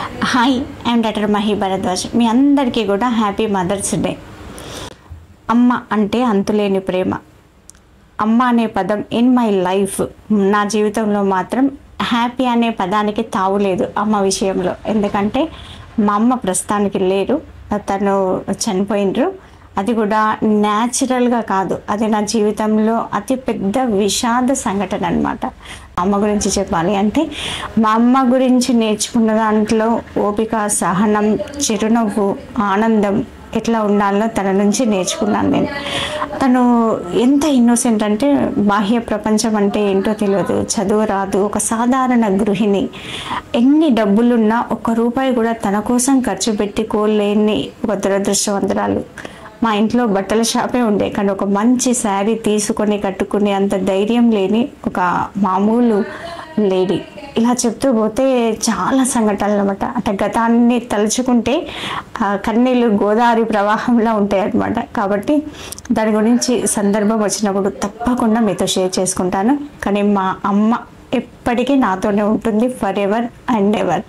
Hi, I'm doctor Mahi Bharadwaj. మీ అందరికీ కూడా హ్యాపీ మదర్స్ డే. అమ్మ అంటే అంతులేని ప్రేమ. అమ్మ అనే పదం ఇన్ మై లైఫ్, నా జీవితంలో మాత్రం హ్యాపీ అనే పదానికి తావులేదు అమ్మ విషయంలో. ఎందుకంటే మా అమ్మ ప్రస్తుతానికి లేరు, తను చనిపోయినరు. అది కూడా న్యాచురల్గా కాదు, అది నా జీవితంలో అతి పెద్ద విషాద సంఘటన అనమాట. అమ్మ గురించి చెప్పాలి అంటే, మా అమ్మ గురించి నేర్చుకున్న దాంట్లో ఓపిక, సహనం, చిరునవ్వు, ఆనందం ఎట్లా ఉండాలో తన నుంచి నేర్చుకున్నాను నేను. తను ఎంత ఇన్నోసెంట్ అంటే, బాహ్య ప్రపంచం అంటే ఏంటో తెలియదు, చదువు రాదు, ఒక సాధారణ గృహిణి. ఎన్ని డబ్బులున్నా ఒక్క రూపాయి కూడా తన కోసం ఖర్చు పెట్టుకోలేని ఒక దురదృష్టవంతురాలు. మా ఇంట్లో బట్టల షాపే ఉండే, కానీ ఒక మంచి శారీ తీసుకొని కట్టుకునే అంత ధైర్యం లేని ఒక మామూలు లేడీ. ఇలా చెప్తూ పోతే చాలా సంఘటనలు అనమాట. అంటే గతాన్ని తలుచుకుంటే కన్నీళ్ళు గోదావరి ప్రవాహంలో ఉంటాయి అన్నమాట. కాబట్టి దాని గురించి సందర్భం వచ్చినప్పుడు తప్పకుండా మీతో షేర్ చేసుకుంటాను. కానీ మా అమ్మ ఎప్పటికీ నాతోనే ఉంటుంది, ఫర్ ఎవర్ అండ్ ఎవర్.